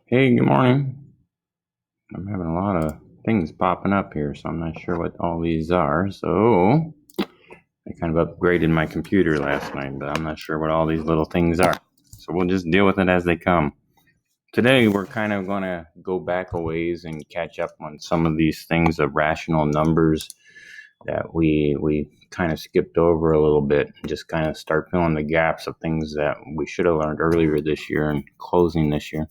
Hey, good morning. I'm having a lot of things popping up here, so I'm not sure what all these are. So I kind of upgraded my computer last night, but I'm not sure what all these little things are. So we'll just deal with it as they come. Today, we're kind of going to go back a ways and catch up on some of these things of rational numbers that we kind of skipped over a little bit and just kind of start filling the gaps of things that we should have learned earlier this year and closing this year.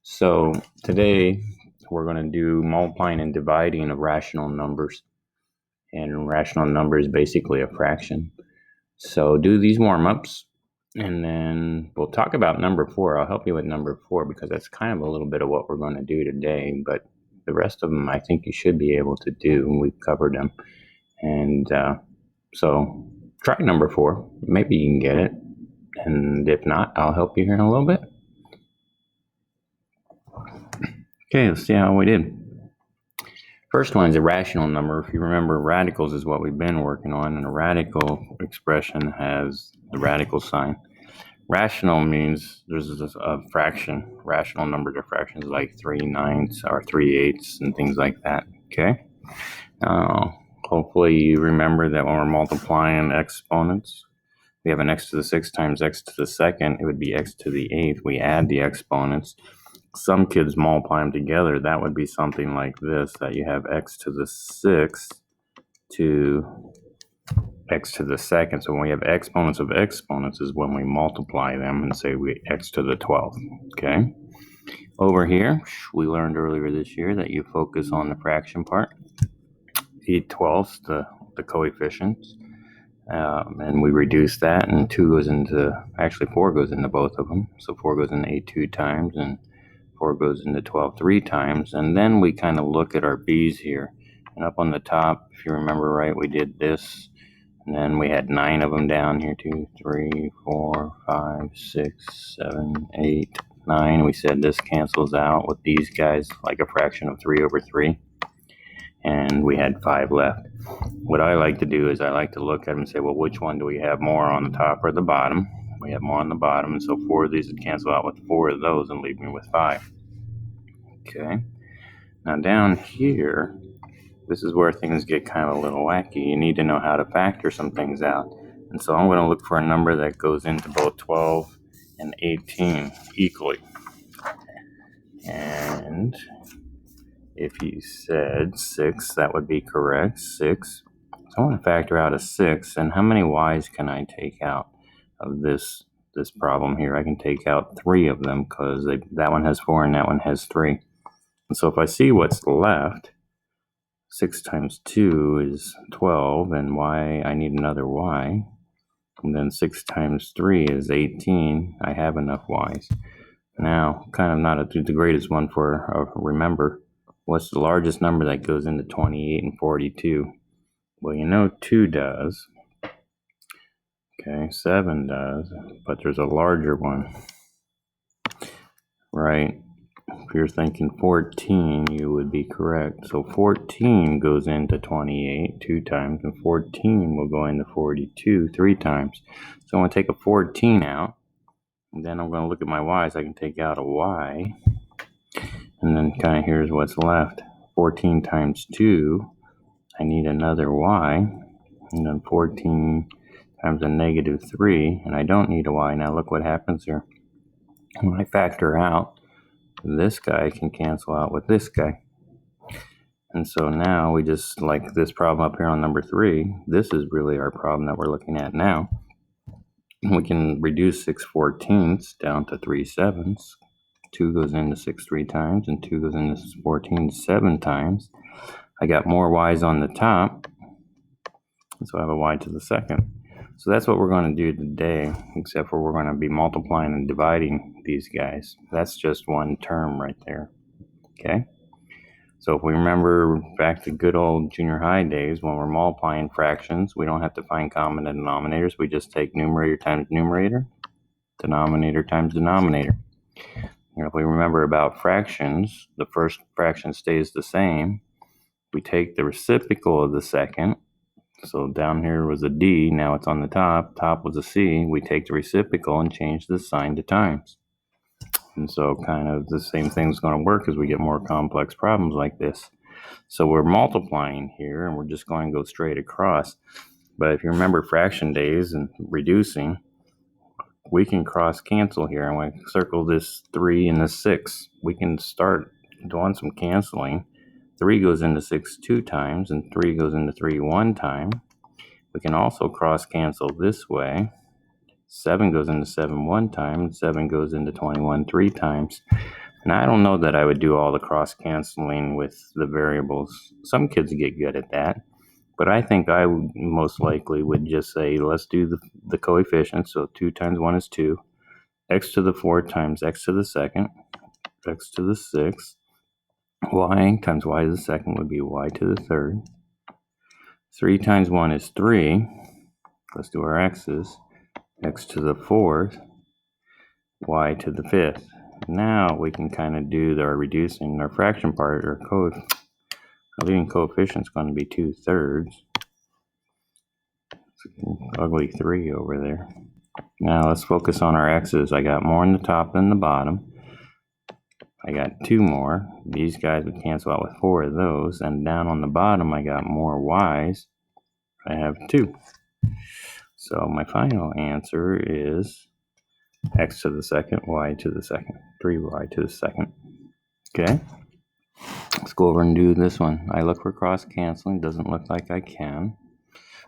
So today we're going to do multiplying and dividing of rational numbers. And rational number is basically a fraction. So do these warm-ups and then we'll talk about number 4. I'll help you with number 4 because that's kind of a little bit of what we're going to do today. But the rest of them I think you should be able to do. We've covered them. And so try number 4. Maybe you can get it. And if not, I'll help you here in a little bit. Okay, let's see how we did. First one is a rational number. If you remember, radicals is what we've been working on, and a radical expression has the radical sign. Rational means there's a fraction. Rational numbers are fractions like 3/9 or 3/8 and things like that. Okay? Hopefully you remember that when we're multiplying exponents, we have an x to the 6 times x to the second. It would be x to the 8th. We add the exponents. Some kids multiply them together. That would be something like this, that you have x to the 6th to x to the second. So when we have exponents of exponents is when we multiply them and say we x to the 12th. Okay. Over here, we learned earlier this year that you focus on the fraction part. 8/12, the coefficients. And we reduce that, and 4 goes into both of them. So 4 goes into 8 2 times, and 4 goes into 12 3 times. And then we kind of look at our b's here. And up on the top, if you remember right, we did this. And then we had 9 of them down here, 2, 3, 4, 5, 6, 7, 8, 9. We said this cancels out with these guys like a fraction of 3/3. And we had 5 left. What I like to do is I like to look at them and say, well, which one do we have more on the top or the bottom? We have more on the bottom, and so 4 of these would cancel out with 4 of those and leave me with 5. Okay. Now down here, this is where things get kind of a little wacky. You need to know how to factor some things out. And so I'm going to look for a number that goes into both 12 and 18 equally. And if you said 6, that would be correct. 6. So I want to factor out a 6. And how many y's can I take out of this problem here? I can take out 3 of them because that one has 4 and that one has 3. And so if I see what's left, 6 times 2 is 12, and y, I need another y. And then 6 times 3 is 18. I have enough y's. Now, kind of not the greatest one for remember. What's the largest number that goes into 28 and 42? Well, you know 2 does. Okay, 7 does, but there's a larger one, right? If you're thinking 14, you would be correct. So 14 goes into 28 2 times, and 14 will go into 42 3 times. So I'm going to take a 14 out, and then I'm going to look at my y's. I can take out a y, and then kind of here's what's left. 14 times 2, I need another y, and then 14 times a negative 3, and I don't need a y. Now look what happens here. When I factor out, this guy can cancel out with this guy. And so now we just, like this problem up here on number 3, this is really our problem that we're looking at now. We can reduce 6/14 down to 3/7. 2 goes into 6 3 times, and 2 goes into 14 7 times. I got more y's on the top, so I have a y to the second. So that's what we're going to do today, except for we're going to be multiplying and dividing these guys. That's just one term right there. Okay? So if we remember back to good old junior high days, when we're multiplying fractions, we don't have to find common denominators. We just take numerator times numerator, denominator times denominator. And if we remember about fractions, the first fraction stays the same. We take the reciprocal of the second. So down here was a D, now it's on the top. Top was a C. We take the reciprocal and change the sign to times. And so kind of the same thing's going to work as we get more complex problems like this. So we're multiplying here, and we're just going to go straight across. But if you remember fraction days and reducing, we can cross cancel here, and we circle this 3 and this 6. We can start doing some canceling. 3 goes into 6 2 times, and 3 goes into 3 1 time. We can also cross cancel this way. 7 goes into 7 1 time, and 7 goes into 21 3 times. And I don't know that I would do all the cross canceling with the variables. Some kids get good at that. But I think I would most likely would just say, let's do the coefficients. So 2 times 1 is 2. X to the 4 times x to the second. X to the 6th. Y times y to the second would be y to the third. 3 times 1 is 3. Let's do our x's. X to the 4th. Y to the 5th. Now we can kind of do our reducing our fraction part, or our leading coefficient is going to be 2/3. Ugly 3 over there. Now let's focus on our x's. I got more in the top than the bottom. I got 2 more. These guys would cancel out with 4 of those. And down on the bottom, I got more y's. I have 2. So my final answer is x to the second, y to the second, 3y to the second. Okay. Let's go over and do this one. I look for cross canceling. Doesn't look like I can.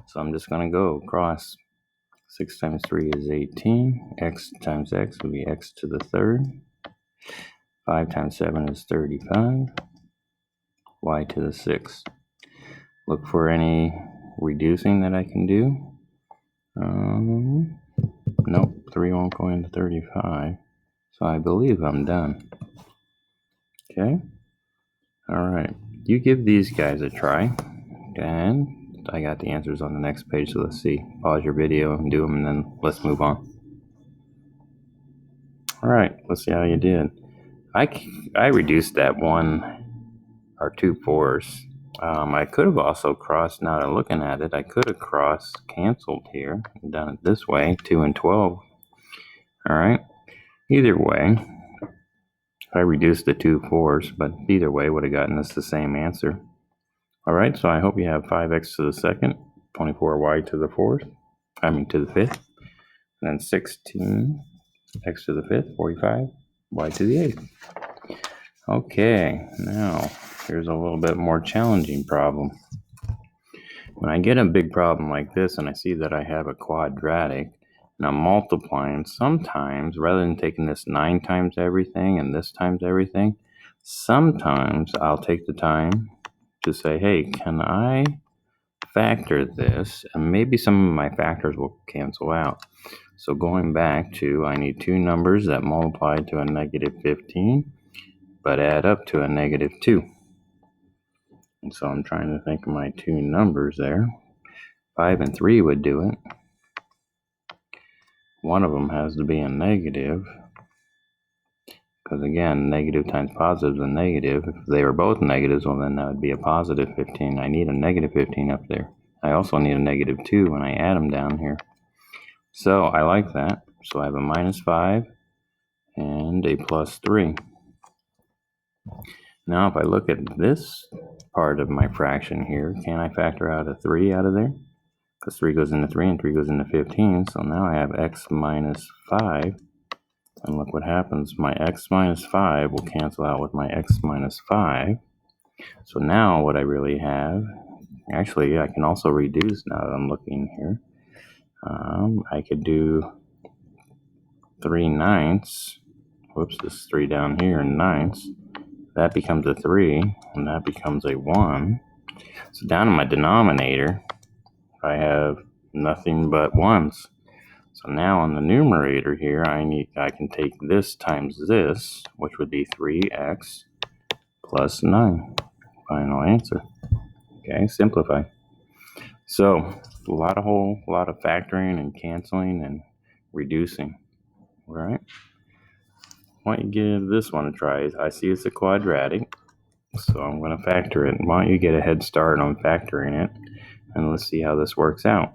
So I'm just going to go cross. 6 times 3 is 18. X times x would be x to the third. 5 times 7 is 35. Y to the 6th. Look for any reducing that I can do. Nope, 3 won't go into 35. So I believe I'm done. Okay. All right. You give these guys a try. And I got the answers on the next page, so let's see. Pause your video and do them, and then let's move on. All right, let's see how you did. I reduced that 1 or 2 fours. I could have also crossed, now that I'm looking at it, I could have cross canceled here and done it this way, 2 and 12. All right. Either way, I reduced the 2 fours, but either way would have gotten us the same answer. All right, so I hope you have 5x to the second, 24y to the fourth, to the fifth, and then 16 x to the fifth, 45, y to the eighth. Okay, now here's a little bit more challenging problem. When I get a big problem like this and I see that I have a quadratic and I'm multiplying, sometimes rather than taking this 9 times everything and this times everything, sometimes I'll take the time to say, hey, can I factor this? And maybe some of my factors will cancel out. So going back to, I need 2 numbers that multiply to a negative 15, but add up to a negative 2. And so I'm trying to think of my 2 numbers there. 5 and 3 would do it. One of them has to be a negative, because again, negative times positive is a negative. If they were both negatives, well then that would be a positive 15. I need a negative 15 up there. I also need a negative 2 when I add them down here. So I like that. So I have a minus 5 and a plus 3. Now if I look at this part of my fraction here, can I factor out a 3 out of there? Because 3 goes into 3 and 3 goes into 15. So now I have x minus 5. And look what happens. My x minus 5 will cancel out with my x minus 5. So now what I really have, actually I can also reduce now that I'm looking here. I could do 3/9. Whoops, this is 3 down here and 9ths. That becomes a 3, and that becomes a 1. So down in my denominator, I have nothing but 1s. So now on the numerator here, I can take this times this, which would be 3x plus 9. Final answer. Okay, simplify. So a lot of factoring and canceling and reducing. All right. Why don't you give this one a try? I see it's a quadratic, so I'm going to factor it. Why don't you get a head start on factoring it, and let's see how this works out.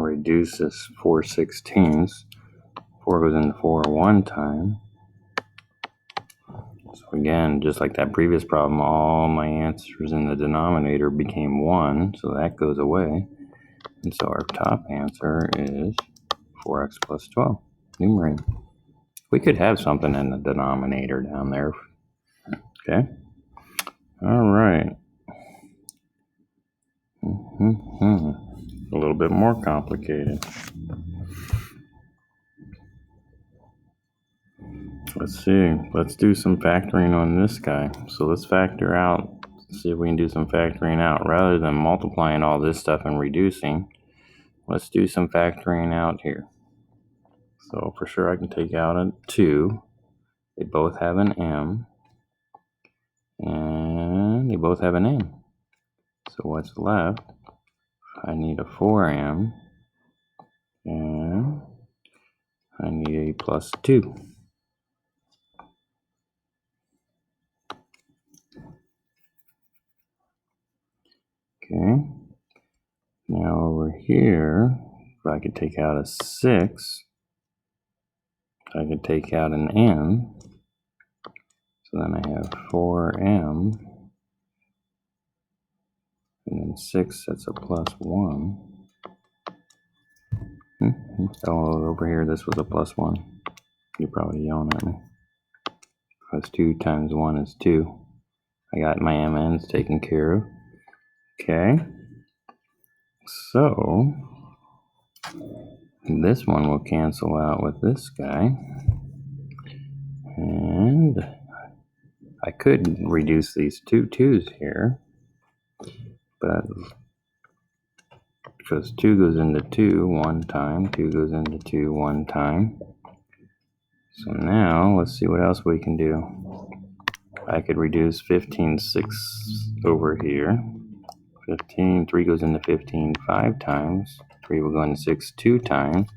reduce this 4/16. 4 goes into 4 one time. So again, just like that previous problem, all my answers in the denominator became 1, so that goes away. And so our top answer is 4x plus 12, numerator. We could have something in the denominator down there. Okay. All right. A little bit more complicated. Let's see. Let's do some factoring on this guy. So let's factor out, see if we can do some factoring out. Rather than multiplying all this stuff and reducing, let's do some factoring out here. So for sure I can take out a 2. They both have an m. And they both have an n. So what's left? I need a 4m. And I need a plus 2. Okay. Now over here, if I could take out a 6, I could take out an n. So then I have 4m. And then 6, that's a plus 1. Oh, over here, this was a plus 1. You're probably yelling at me. Because 2 times 1 is 2. I got my mn's taken care of. Okay. So this one will cancel out with this guy. And I could reduce these 2 2's here. But because 2 goes into 2 one time, 2 goes into 2 one time. So now let's see what else we can do. I could reduce 15 6 over here. 3 goes into 15 5 times. 3 will go into 6 2 times.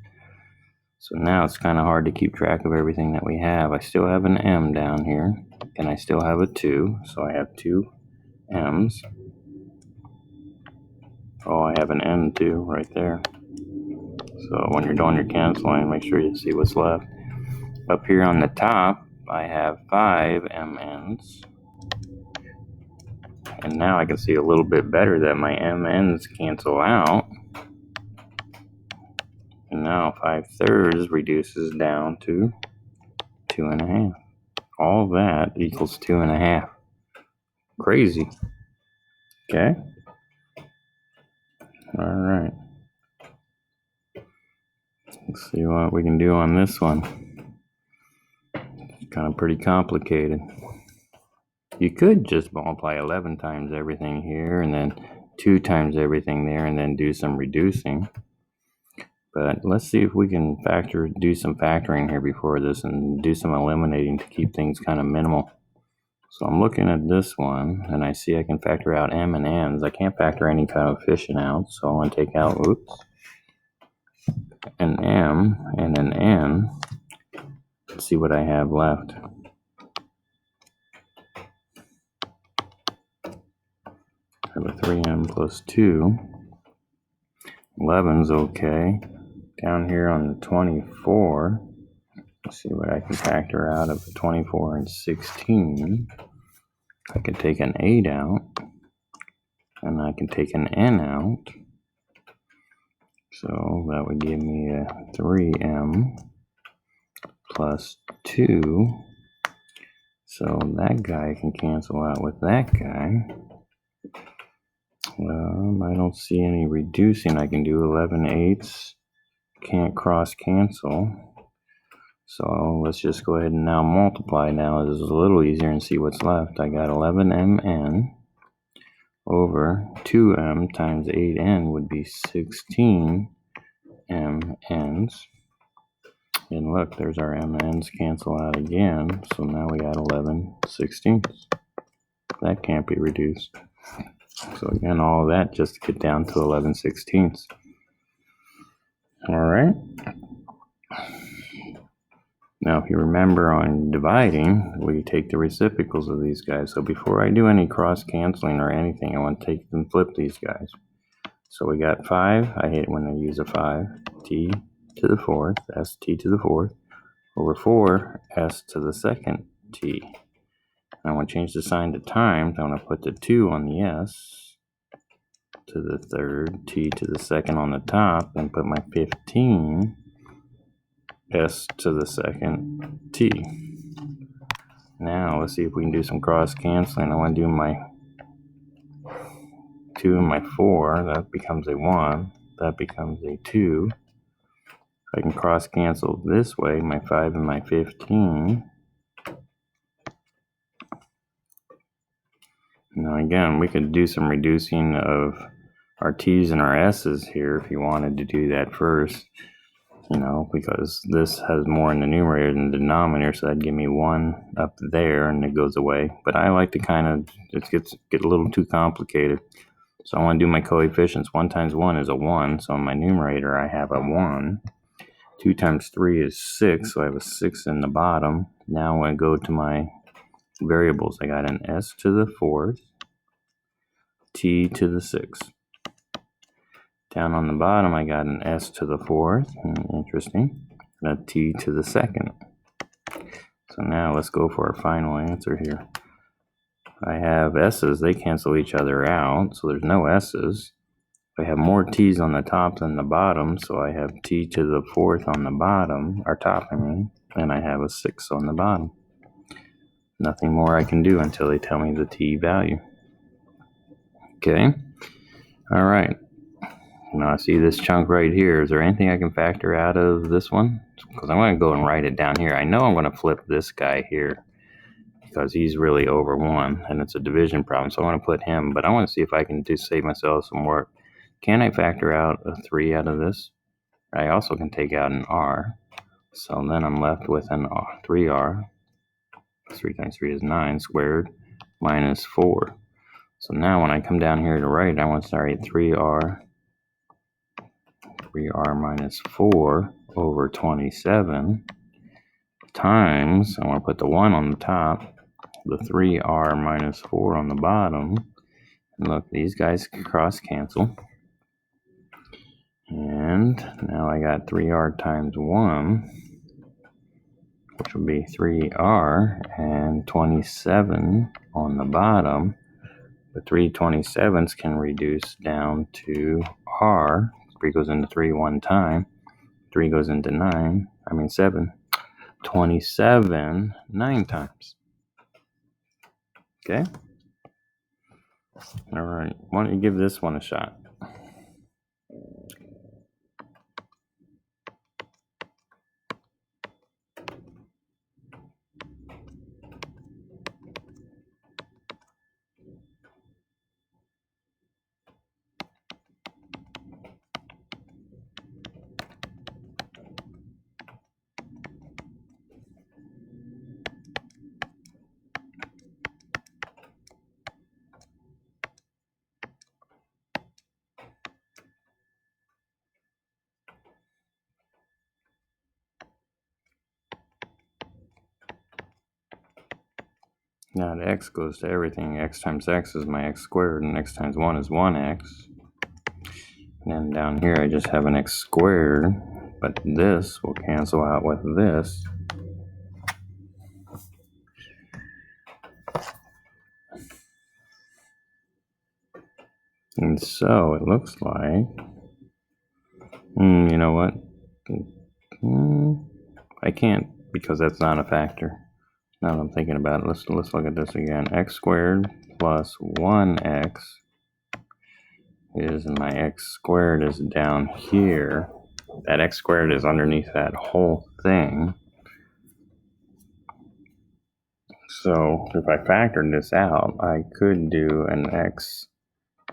So now it's kind of hard to keep track of everything that we have. I still have an m down here, and I still have a 2, so I have 2 m's. Oh, I have an n too right there. So when you're doing your canceling, make sure you see what's left. Up here on the top, I have 5 mn's. And now I can see a little bit better that my mn's cancel out. And now 5/3 reduces down to 2.5. All that equals 2.5. Crazy. Okay. All right. Let's see what we can do on this one. It's kind of pretty complicated. You could just multiply 11 times everything here and then 2 times everything there and then do some reducing. But let's see if we can do some factoring here before this and do some eliminating to keep things kind of minimal. So I'm looking at this one and I see I can factor out m and n's. I can't factor any coefficient out, so I'm going to take out, an m and an n. Let's see what I have left. I have a 3m plus 2. 11's okay. Down here on the 24, let's see what I can factor out of 24 and 16. I can take an 8 out, and I can take an n out. So that would give me a 3m plus 2. So that guy can cancel out with that guy. I don't see any reducing I can do. 11/8 can't cross cancel. So let's just go ahead and now multiply. Now this is a little easier and see what's left. I got 11mn over 2m times 8n would be 16mn's. And look, there's our mn's cancel out again. So now we got 11/16. That can't be reduced. So again, all of that just to get down to 11/16. All right. Now, if you remember on dividing, we take the reciprocals of these guys. So before I do any cross canceling or anything, I want to take and flip these guys. So we got 5. I hate when I use a 5. T to the 4th, S T to the 4th, over 4, S to the 2nd T. And I want to change the sign to times. I want to put the 2 on the S to the 3rd, T to the 2nd on the top, and put my 15, S to the 2nd T. Now let's see if we can do some cross canceling. I want to do my 2 and my 4. That becomes a 1. That becomes a 2. I can cross cancel this way, my 5 and my 15. Now again, we could do some reducing of our T's and our S's here if you wanted to do that first, because this has more in the numerator than the denominator, so that'd give me 1 up there and it goes away. But I like to kind of, it get a little too complicated. So I want to do my coefficients. 1 times 1 is a 1, so in my numerator I have a 1. 2 times 3 is 6, so I have a 6 in the bottom. Now when I go to my variables, I got an S to the 4th, T to the 6th. Down on the bottom, I got an S to the 4th, interesting, and a T to the 2nd. So now let's go for our final answer here. I have S's, they cancel each other out, so there's no S's. I have more T's on the top than the bottom, so I have T to the 4th on the bottom, or top, and I have a 6 on the bottom. Nothing more I can do until they tell me the T value. Okay, all right. Now I see this chunk right here. Is there anything I can factor out of this one? Because I'm going to go and write it down here. I know I'm going to flip this guy here because he's really over 1, and it's a division problem, so I want to put him, but I want to see if I can just save myself some work. Can I factor out a 3 out of this? I also can take out an R, so then I'm left with an 3R. 3 times 3 is 9 squared minus 4. So now when I come down here to write, I want to write 3R minus 4 over 27 times, I want to put the 1 on the top, the 3R minus 4 on the bottom. And look, these guys can cross cancel. And now I got 3R times 1, which will be 3R, and 27 on the bottom. The 3 27s can reduce down to R. 3 goes into 3 one time. 3 goes into 7. 27 9 times. Okay? All right. Why don't you give this one a shot? Now the x goes to everything. X times x is my x squared, and x times 1 is 1x. And then down here I just have an x squared, but this will cancel out with this. And so it looks like, you know what? I can't, because that's not a factor. Now that I'm thinking about it, let's look at this again. X squared plus 1x is, my x squared is down here. That x squared is underneath that whole thing. So if I factored this out, I could do an x,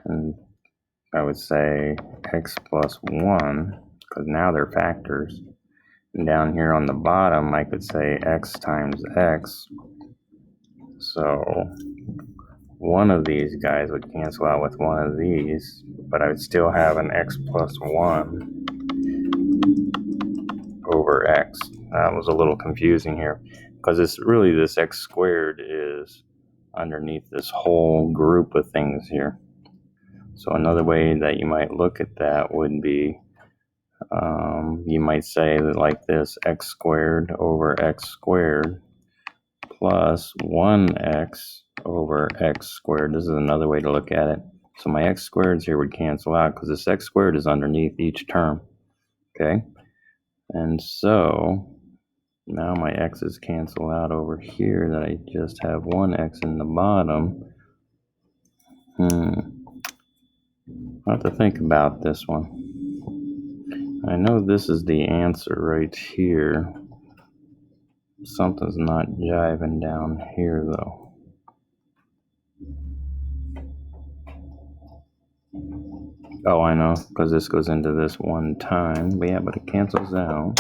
and I would say x plus 1, because now they're factors. And down here on the bottom, I could say x times x. So one of these guys would cancel out with one of these, but I would still have an x plus 1 over x. That was a little confusing here, because it's really this x squared is underneath this whole group of things here. So another way that you might look at that would be, you might say that like this, x squared over x squared plus 1x over x squared. This is another way to look at it. So my x squareds here would cancel out because this x squared is underneath each term. Okay? And so now my x's cancel out over here, that I just have 1x in the bottom. I'll have to think about this one. I know this is the answer right here. Something's not jiving down here though. Oh, I know, because this goes into this one time. But yeah, but it cancels out.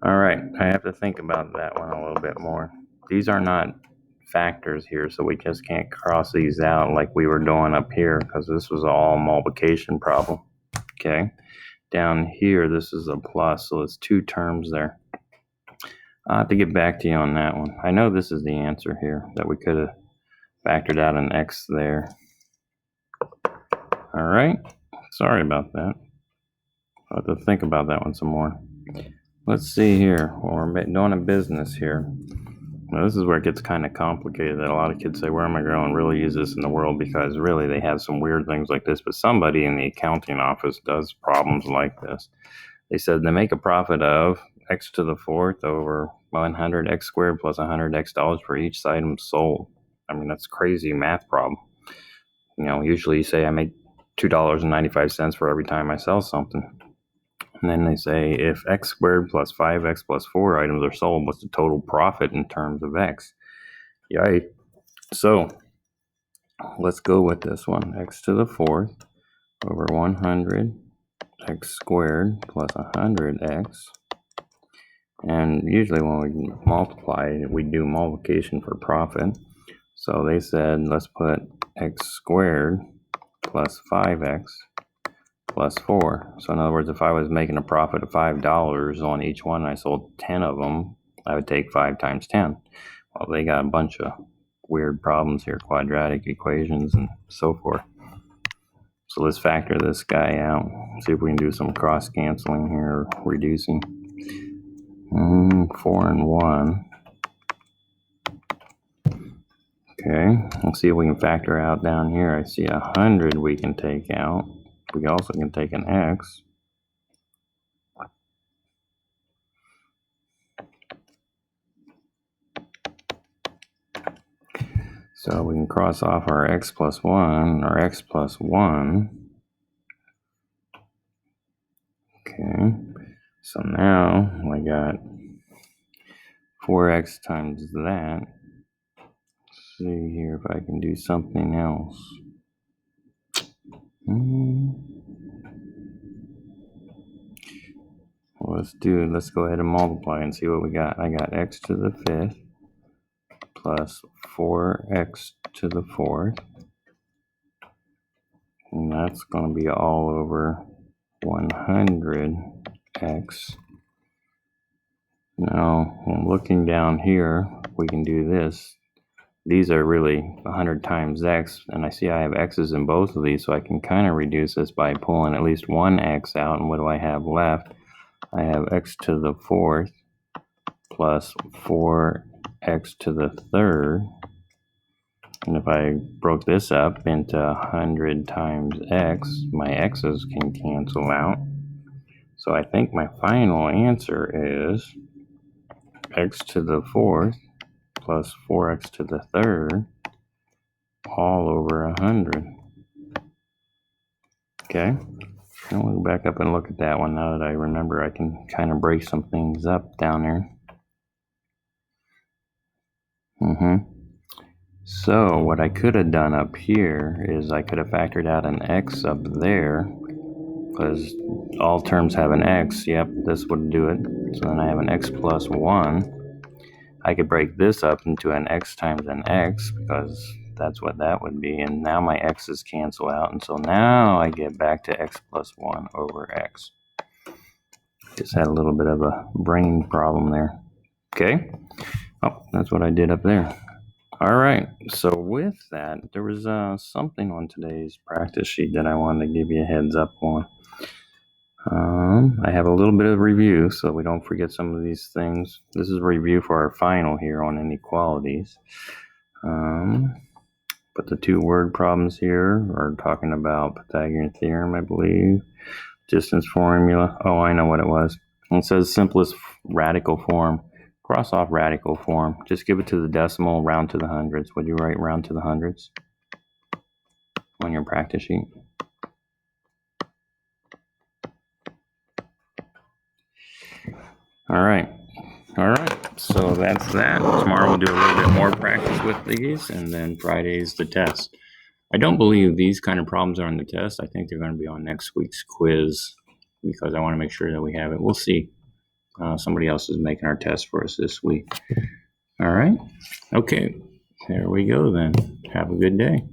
All right, I have to think about that one a little bit more. These are not factors here, so we just can't cross these out like we were doing up here, because this was all multiplication problem. Okay, down here, this is a plus, so it's two terms there. I'll have to get back to you on that one. I know this is the answer here, that we could have factored out an x there. All right, sorry about that. I'll have to think about that one some more. Let's see here. Well, we're doing a business here. Now, this is where it gets kind of complicated, that a lot of kids say, where am I going to really use this in the world? Because really they have some weird things like this, but somebody in the accounting office does problems like this. They said they make a profit of x to the fourth over 100 x squared plus 100 x dollars for each item sold. I mean, that's a crazy math problem. You know, usually you say I make $2.95 for every time I sell something. And then they say if x squared plus 5x plus 4 items are sold, what's the total profit in terms of x? Yay. So let's go with this one. X to the fourth over 100 x squared plus 100x. And usually when we multiply, we do multiplication for profit. So they said let's put x squared plus 5x plus 4. So in other words, if I was making a profit of $5 on each one and I sold 10 of them, I would take 5 times 10. Well, they got a bunch of weird problems here, quadratic equations and so forth. So let's factor this guy out. See if we can do some cross canceling here, reducing. 4 and 1. Okay, let's see if we can factor out down here. I see 100 we can take out. We also can take an x. So we can cross off our x plus 1, or x plus 1. Okay, so now I got 4x times that. Let's see here if I can do something else. Well, let's go ahead and multiply and see what we got. I got x to the fifth plus 4x to the fourth. And that's going to be all over 100x. Now, when looking down here, we can do this. These are really 100 times x, and I see I have x's in both of these, so I can kind of reduce this by pulling at least one x out. And what do I have left? I have x to the fourth plus 4x to the third. And if I broke this up into 100 times x, my x's can cancel out. So I think my final answer is x to the fourth plus 4x to the third all over 100. Okay, I'll go back up and look at that one now that I remember. I can kind of break some things up down there. So what I could have done up here is I could have factored out an x up there, because all terms have an x. Yep, this would do it. So then I have an x plus 1. I could break this up into an x times an x, because that's what that would be. And now my x's cancel out. And so now I get back to x plus 1 over x. Just had a little bit of a brain problem there. Okay. Oh, that's what I did up there. All right. So with that, there was something on today's practice sheet that I wanted to give you a heads up on. I have a little bit of review, so we don't forget some of these things. This is a review for our final here on inequalities. But the two word problems here are talking about Pythagorean theorem, I believe. Distance formula. Oh, I know what it was. It says simplest radical form. Cross off radical form. Just give it to the decimal, round to the hundreds. Would you write round to the hundreds on your practice sheet? All right. So that's that. Tomorrow we'll do a little bit more practice with these, and then Friday's the test. I don't believe these kind of problems are on the test. I think they're going to be on next week's quiz because I want to make sure that we have it. We'll see. Somebody else is making our test for us this week. All right. Okay. There we go then. Have a good day.